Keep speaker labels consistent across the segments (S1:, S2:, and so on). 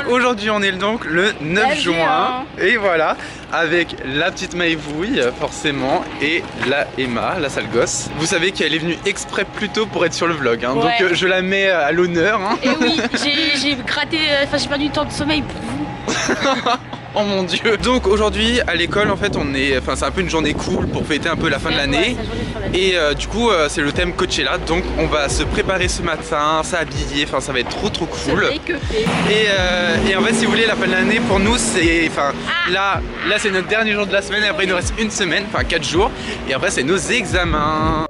S1: Aujourd'hui on est donc le 9 juin et voilà, avec la petite Maïvouille forcément et la Emma, la sale gosse. Vous savez qu'elle est venue exprès plus tôt pour être sur le vlog, hein.
S2: Ouais.
S1: Donc je la mets à l'honneur. Hein.
S2: Et oui, j'ai gratté, enfin j'ai perdu du temps de sommeil pour vous.
S1: Oh mon dieu. Donc aujourd'hui à l'école en fait on est, enfin c'est un peu une journée cool pour fêter un peu la fin de l'année. Et du coup c'est le thème Coachella, donc on va se préparer ce matin, s'habiller, enfin ça va être trop cool. Et en fait si vous voulez la fin de l'année pour nous c'est, enfin là c'est notre dernier jour de la semaine et après il nous reste une semaine, enfin 4 jours et après c'est nos examens.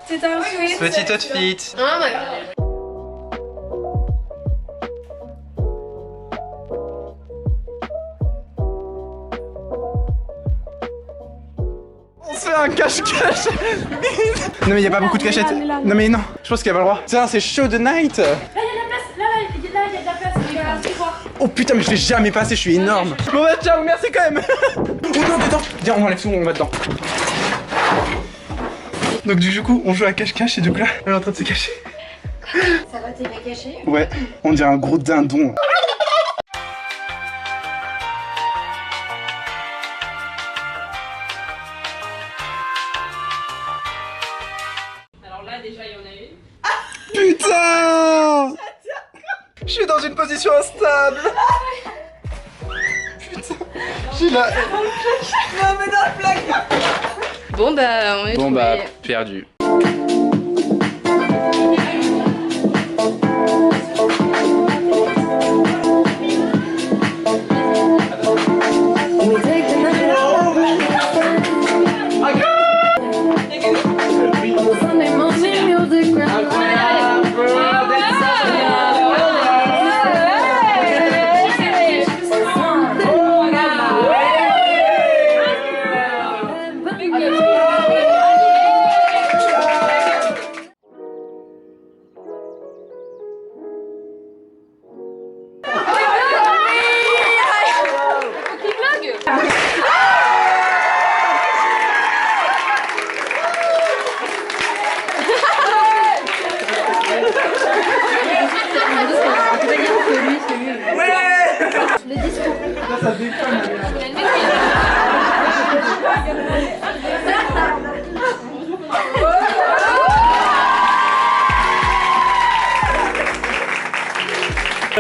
S3: C'est un sweet.
S1: Petite outfit.
S3: Oh my god.
S1: On se fait un cache-cache. Non mais il y a pas beaucoup de cachettes. Non mais non, je pense qu'il y a pas le droit. Tiens, c'est show the night.
S3: Là, il y a de la place. Là, il y a de la place. C'est quoi?
S1: Oh putain mais je l'ai jamais passé, je suis énorme. Bon bah ciao, merci quand même. Oh non, dedans. Viens, on enlève tout, on va dedans. Donc du coup, on joue à cache-cache et du coup là, elle est en train de se cacher.
S3: Ça va, t'es bien caché?
S1: Ouais, on dirait un gros dindon.
S2: Alors là déjà il y en a une.
S1: Putain! Je suis dans une position instable. Putain, j'ai la...
S3: Non, mais dans le placard. Bon bah on est
S1: Bon bah, perdu. Ça déconne.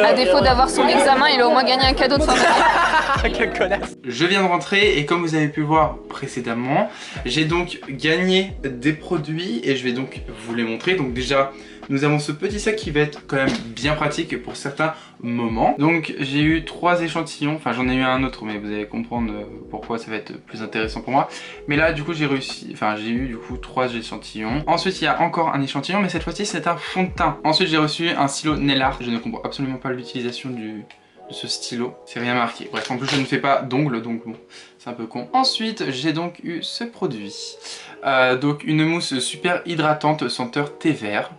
S4: À défaut d'avoir son examen, il a au moins gagné un cadeau de fin d'année.
S1: Quel connasse. Je viens de rentrer et comme vous avez pu voir précédemment, j'ai donc gagné des produits et je vais donc vous les montrer. Donc déjà, nous avons ce petit sac qui va être quand même bien pratique pour certains moments. Donc j'ai eu 3 échantillons, enfin j'en ai eu un autre mais vous allez comprendre pourquoi ça va être plus intéressant pour moi. Mais là du coup j'ai réussi, enfin j'ai eu du coup 3 échantillons. Ensuite il y a encore un échantillon mais cette fois-ci c'est un fond de teint. Ensuite j'ai reçu un stylo nail art, je ne comprends absolument pas l'utilisation de ce stylo, c'est rien marqué. Bref, en plus je ne fais pas d'ongles donc bon, c'est un peu con. Ensuite j'ai donc eu ce produit, donc une mousse super hydratante senteur thé vert.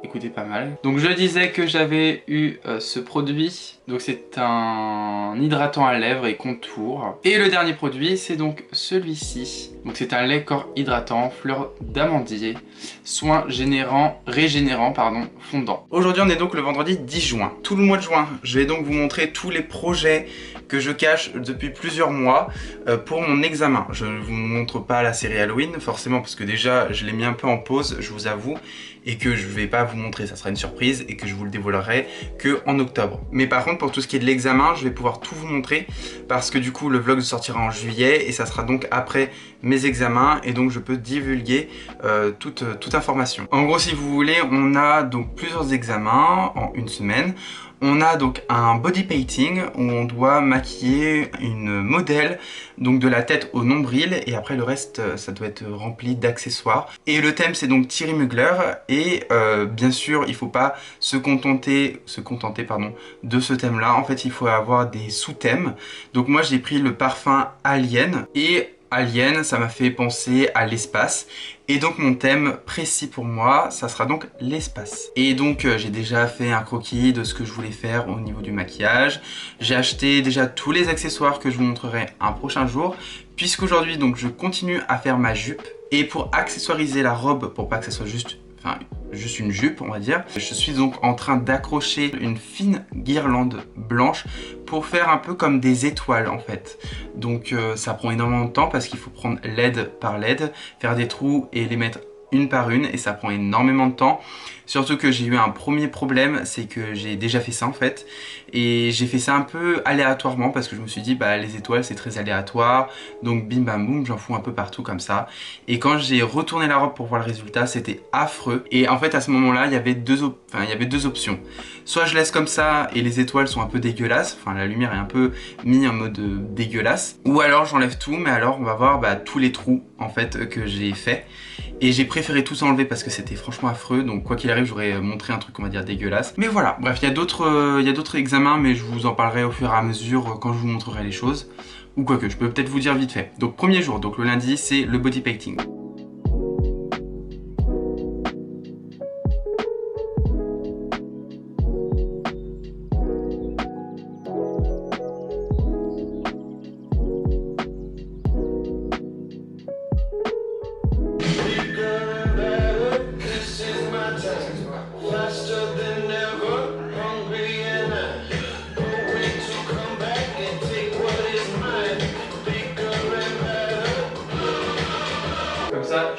S1: Écoutez, pas mal. Donc je disais que j'avais eu ce produit, donc c'est un hydratant à lèvres et contour. Et le dernier produit c'est donc celui-ci. Donc c'est un lait corps hydratant, fleur d'amandier, soin régénérant fondant. Aujourd'hui on est donc le vendredi 10 juin. Tout le mois de juin, je vais donc vous montrer tous les projets que je cache depuis plusieurs mois pour mon examen. Je ne vous montre pas la série Halloween forcément parce que déjà je l'ai mis un peu en pause, je vous avoue, et que je vais pas vous montrer, ça sera une surprise et que je vous le dévoilerai que en octobre. Mais par contre contre pour tout ce qui est de l'examen, je vais pouvoir tout vous montrer parce que du coup le vlog sortira en juillet et ça sera donc après mes examens et donc je peux divulguer toute information. En gros, si vous voulez, on a donc plusieurs examens en une semaine. On a donc un body painting où on doit maquiller une modèle, donc de la tête au nombril, et après le reste ça doit être rempli d'accessoires. Et le thème c'est donc Thierry Mugler, et bien sûr il faut pas se contenter de ce thème là. En fait il faut avoir des sous-thèmes. Donc moi j'ai pris le parfum Alien, et Alien, ça m'a fait penser à l'espace. Et donc mon thème précis pour moi, ça sera donc l'espace. Et donc j'ai déjà fait un croquis de ce que je voulais faire au niveau du maquillage. J'ai acheté déjà tous les accessoires que je vous montrerai un prochain jour. Puisqu'aujourd'hui donc je continue à faire ma jupe. Et pour accessoiriser la robe, pour pas que ça soit juste une jupe on va dire, je suis donc en train d'accrocher une fine guirlande blanche pour faire un peu comme des étoiles en fait. Donc ça prend énormément de temps parce qu'il faut prendre LED par LED, faire des trous et les mettre une par une, et ça prend énormément de temps. Surtout que j'ai eu un premier problème, c'est que j'ai déjà fait ça en fait, et j'ai fait ça un peu aléatoirement parce que je me suis dit bah les étoiles c'est très aléatoire, donc bim bam boum j'en fous un peu partout comme ça. Et quand j'ai retourné la robe pour voir le résultat, c'était affreux. Et en fait à ce moment là il y avait deux options. Soit je laisse comme ça et les étoiles sont un peu dégueulasses, enfin la lumière est un peu mise en mode dégueulasse, ou alors j'enlève tout, mais alors on va voir tous les trous en fait que j'ai fait. Et j'ai préféré tout enlever parce que c'était franchement affreux, donc quoi qu'il arrive j'aurais montré un truc on va dire dégueulasse. Mais voilà, bref, il y a d'autres examens, mais je vous en parlerai au fur et à mesure quand je vous montrerai les choses. Ou quoique, je peux peut-être vous dire vite fait. Donc premier jour, donc le lundi, c'est le body painting.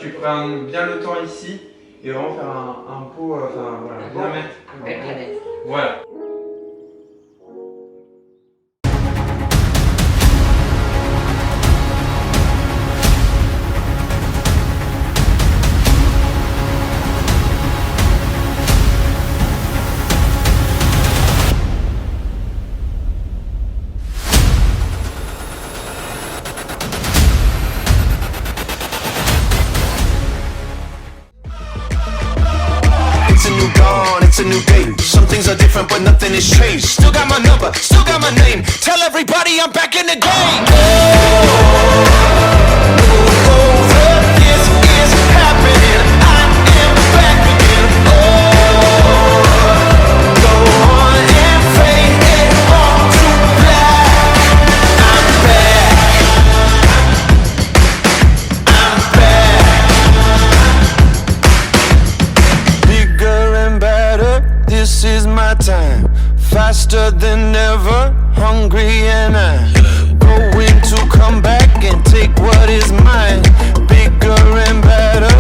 S1: Tu prends bien le temps ici et vraiment faire un pot, voilà, bien mettre. Voilà.
S5: It's a new day. Some things are different, but nothing has changed. Still got my number, still got my name. Tell everybody I'm back in the game. This is happening. I am back again. Go on and fade it all to black. I'm back. I'm back. Bigger and better. This is my time, faster than ever, hungry and I'm going to come back and take what is mine, bigger and better.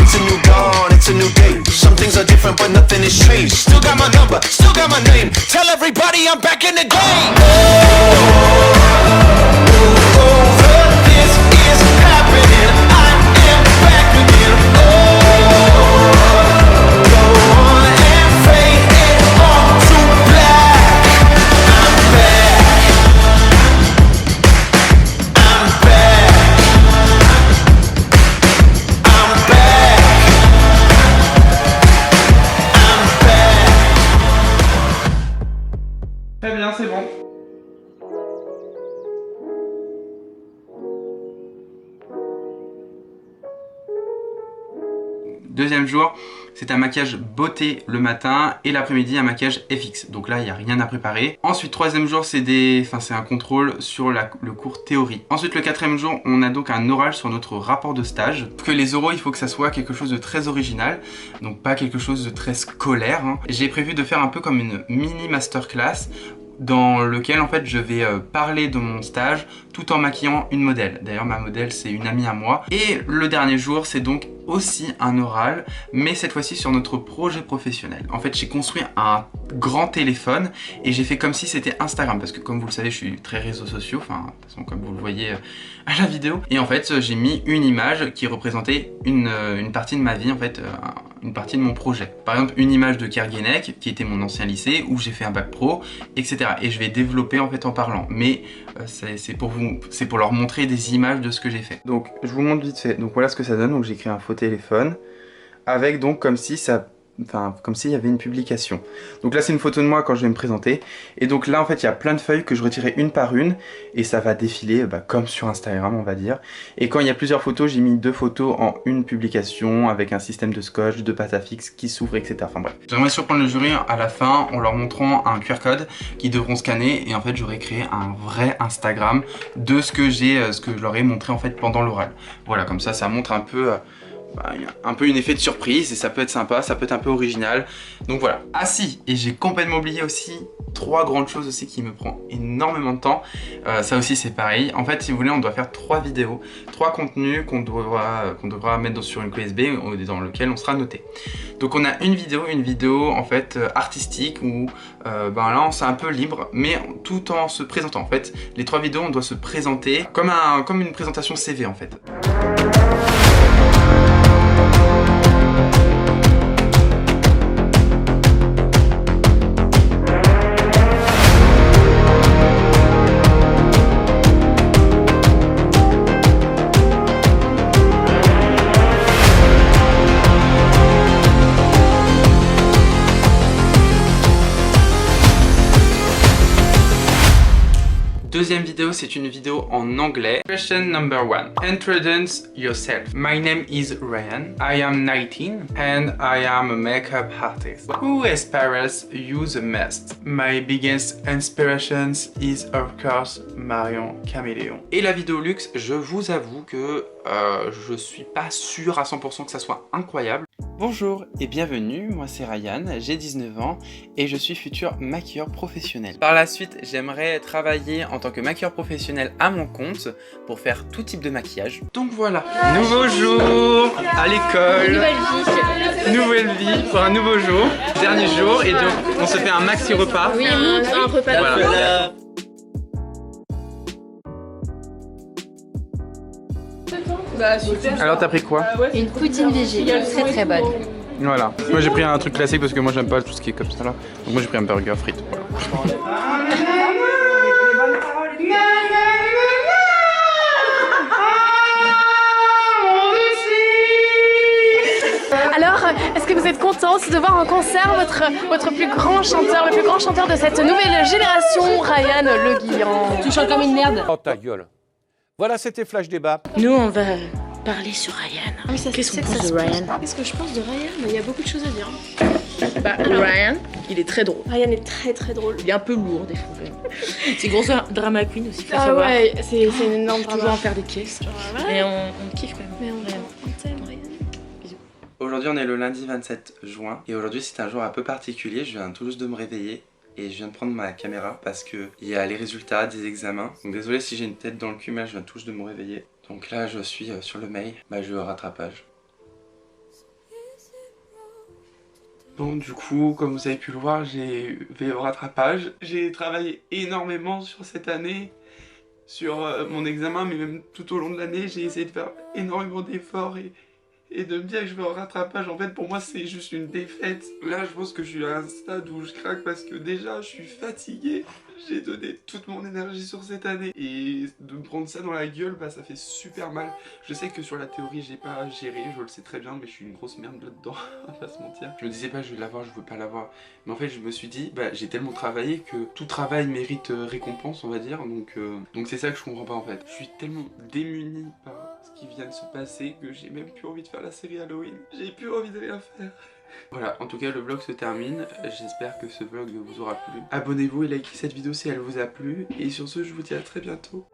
S5: It's a new dawn, it's a new day. Some things are different but nothing has changed. Still got my number, still got my name. Tell everybody I'm back in the game. This is happening. I am back again.
S1: Très bien, c'est bon. Deuxième jour, c'est un maquillage beauté le matin et l'après-midi un maquillage FX. Donc là, il n'y a rien à préparer. Ensuite, troisième jour, c'est un contrôle sur le cours théorie. Ensuite, le quatrième jour, on a donc un oral sur notre rapport de stage. Parce que les oraux, il faut que ça soit quelque chose de très original, donc pas quelque chose de très scolaire. J'ai prévu de faire un peu comme une mini masterclass dans lequel en fait je vais parler de mon stage tout en maquillant une modèle. D'ailleurs ma modèle c'est une amie à moi. Et le dernier jour c'est donc aussi un oral, mais cette fois-ci sur notre projet professionnel. En fait j'ai construit un grand téléphone et j'ai fait comme si c'était Instagram, parce que comme vous le savez je suis très réseaux sociaux, enfin de toute façon comme vous le voyez à la vidéo. Et en fait j'ai mis une image qui représentait une partie de ma vie, en fait une partie de mon projet. Par exemple une image de Kerguénec qui était mon ancien lycée où j'ai fait un bac pro, etc. Et je vais développer en fait en parlant, mais c'est pour leur montrer des images de ce que j'ai fait. Donc je vous montre vite fait. Donc voilà ce que ça donne. Donc j'ai créé un faux téléphone avec donc comme si ça, comme s'il y avait une publication. Donc là c'est une photo de moi quand je vais me présenter. Et donc là en fait il y a plein de feuilles que je retirais une par une et ça va défiler comme sur Instagram on va dire. Et quand il y a plusieurs photos, j'ai mis 2 photos en une publication avec un système de scotch, de pâte à fixe qui s'ouvre, etc. Enfin bref. J'aimerais surprendre le jury à la fin en leur montrant un QR code qu'ils devront scanner et en fait j'aurais créé un vrai Instagram de ce que je leur ai montré en fait pendant l'oral. Voilà, comme ça montre un peu un effet de surprise et ça peut être sympa, ça peut être un peu original. Donc voilà. Ah si, et j'ai complètement oublié aussi 3 grandes choses aussi qui me prend énormément de temps. Ça aussi c'est pareil. En fait si vous voulez on doit faire 3 vidéos, 3 contenus qu'on devra mettre sur une clé USB dans lequel on sera noté. Donc on a une vidéo en fait artistique où là on s'est un peu libre mais tout en se présentant. En fait les 3 vidéos on doit se présenter comme une présentation CV en fait. Deuxième vidéo, c'est une vidéo en anglais. Question number 1. Introduce yourself. My name is Ryan. I am 19 and I am a makeup artist. Who inspires you the most? My biggest inspiration is of course Marion Caméléon. Et la vidéo luxe, je vous avoue que je suis pas sûr à 100% que ça soit incroyable. Bonjour et bienvenue, moi c'est Ryan, j'ai 19 ans et je suis futur maquilleur professionnel. Par la suite, j'aimerais travailler en tant que maquilleur professionnel à mon compte pour faire tout type de maquillage. Donc voilà, nouveau jour à l'école, nouvelle vie pour un nouveau jour, dernier jour et donc on se fait un maxi repas.
S2: Oui, un repas.
S1: Voilà.
S3: Bah super.
S1: Alors t'as pris quoi?
S4: Une poutine végé, très très bonne.
S1: Voilà. Moi j'ai pris un truc classique parce que moi j'aime pas tout ce qui est comme ça là. Donc moi j'ai pris un burger frites. Voilà.
S6: Alors, est-ce que vous êtes contente de voir en concert votre plus grand chanteur, le plus grand chanteur de cette nouvelle génération, Ryan Le Guillan?
S2: Tu chantes comme une merde.
S7: Oh ta gueule. Voilà, c'était Flash Débat.
S2: Nous, on va parler sur Ryan. Qu'est-ce qu'on pense de Ryan?
S6: Qu'est-ce que je pense de Ryan? Il y a beaucoup de choses à dire.
S2: Ryan, il est très drôle.
S6: Ryan est très très drôle.
S2: Il est un peu lourd des fois quand même. C'est grosse drama queen aussi, faut
S6: Ah
S2: savoir.
S6: ouais, c'est une énorme drama.
S2: Toujours en faire des caisses. Mais on kiffe quand même.
S6: Mais on t'aime, Ryan.
S1: Aujourd'hui on est le lundi 27 juin et aujourd'hui c'est un jour un peu particulier, je viens tout juste de me réveiller et je viens de prendre ma caméra parce que il y a les résultats des examens. Donc désolé si j'ai une tête dans le cul mais je viens tout juste de me réveiller. Donc là je suis sur le mail, jeu au rattrapage. Bon du coup comme vous avez pu le voir j'ai fait au rattrapage. J'ai travaillé énormément sur cette année, sur mon examen mais même tout au long de l'année j'ai essayé de faire énormément d'efforts et de me dire que je vais au rattrapage, en fait pour moi c'est juste une défaite. Là je pense que je suis à un stade où je craque parce que déjà je suis fatigué. J'ai donné toute mon énergie sur cette année et de me prendre ça dans la gueule, ça fait super mal. Je sais que sur la théorie j'ai pas géré, je le sais très bien, mais je suis une grosse merde là-dedans, on va pas se mentir. Je me disais pas je vais l'avoir, je veux pas l'avoir. Mais en fait je me suis dit, j'ai tellement travaillé que tout travail mérite récompense on va dire. Donc c'est ça que je comprends pas en fait. Je suis tellement démuni par ce qui vient de se passer que j'ai même plus envie de faire la série Halloween. J'ai plus envie de rien faire. Voilà, en tout cas le vlog se termine, j'espère que ce vlog vous aura plu. Abonnez-vous et likez cette vidéo si elle vous a plu, et sur ce je vous dis à très bientôt.